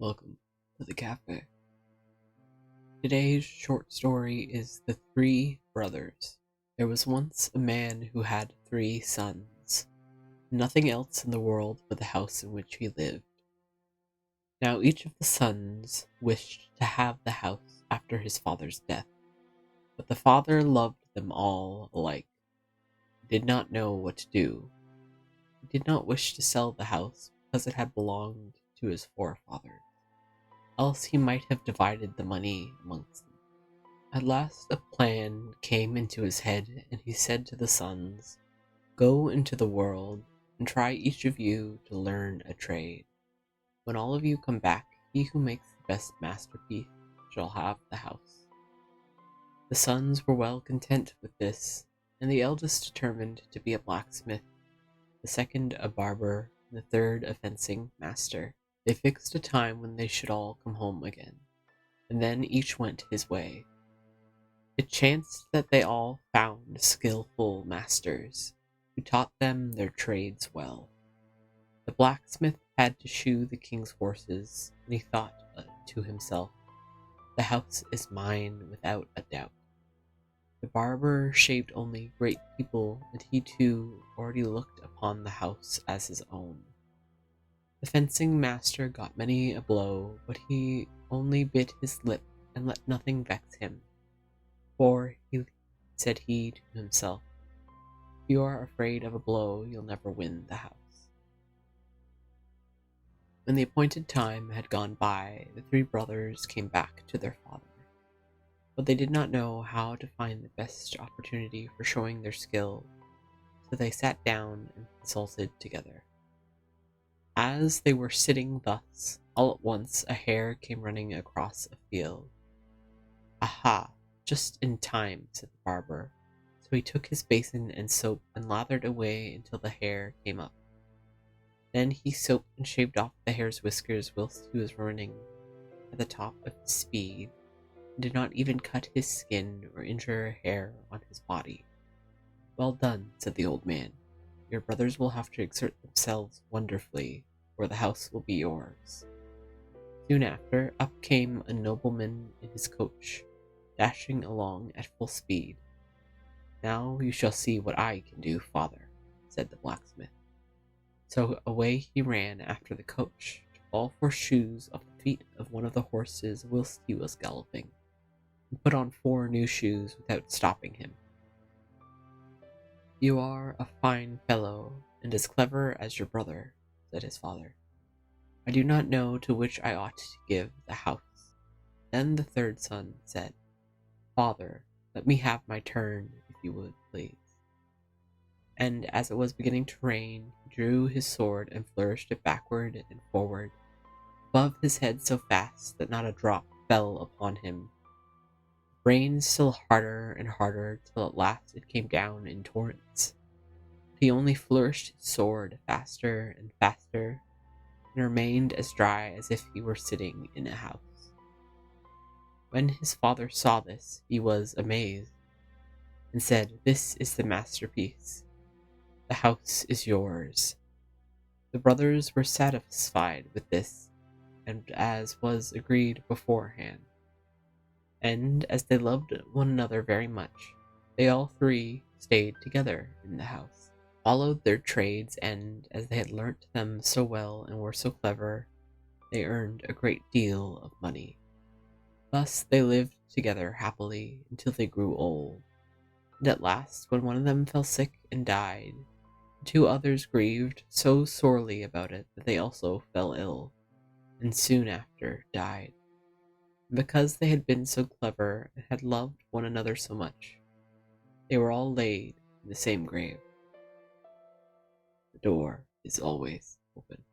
Welcome to the cafe. Today's short story is The Three Brothers. There was once a man who had 3 sons, nothing else in the world but the house in which he lived. Now each of the sons wished to have the house after his father's death, but the father loved them all alike. He did not know what to do. He did not wish to sell the house because it had belonged to his forefathers. Else he might have divided the money amongst them. At last a plan came into his head, and he said to the sons, "Go into the world, and try each of you to learn a trade. When all of you come back, he who makes the best masterpiece shall have the house." The sons were well content with this, and the eldest determined to be a blacksmith, the second a barber, and the third a fencing master. They fixed a time when they should all come home again, and then each went his way. It chanced that they all found skillful masters, who taught them their trades well. The blacksmith had to shoe the king's horses, and he thought to himself, "The house is mine without a doubt." The barber shaved only great people, and he too already looked upon the house as his own. The fencing master got many a blow, but he only bit his lip and let nothing vex him. For, said he to himself, "if you are afraid of a blow, you'll never win the house." When the appointed time had gone by, the 3 brothers came back to their father, but they did not know how to find the best opportunity for showing their skill, so they sat down and consulted together. As they were sitting thus, all at once a hare came running across a field. "Aha! Just in time," said the barber. So he took his basin and soap and lathered away until the hare came up. Then he soaped and shaved off the hare's whiskers whilst he was running at the top of his speed, and did not even cut his skin or injure a hair on his body. "Well done," said the old man. "Your brothers will have to exert themselves wonderfully, or the house will be yours." Soon after, up came a nobleman in his coach, dashing along at full speed. "Now you shall see what I can do, father," said the blacksmith. So away he ran after the coach, took all 4 shoes off the feet of one of the horses whilst he was galloping, and put on 4 new shoes without stopping him. "You are a fine fellow, and as clever as your brother," said his father. "I do not know to which I ought to give the house." Then the third son said, "Father, let me have my turn, if you would, please." And as it was beginning to rain, he drew his sword and flourished it backward and forward, above his head so fast that not a drop fell upon him. It rained still harder and harder, till at last it came down in torrents. But he only flourished his sword faster and faster, and remained as dry as if he were sitting in a house. When his father saw this, he was amazed, and said, "This is the masterpiece. The house is yours." The brothers were satisfied with this, and as was agreed beforehand, and as they loved one another very much, they all 3 stayed together in the house, followed their trades, and as they had learnt them so well and were so clever, they earned a great deal of money. Thus they lived together happily until they grew old, and at last, when one of them fell sick and died, the 2 others grieved so sorely about it that they also fell ill, and soon after died. And because they had been so clever and had loved one another so much, they were all laid in the same grave. The door is always open.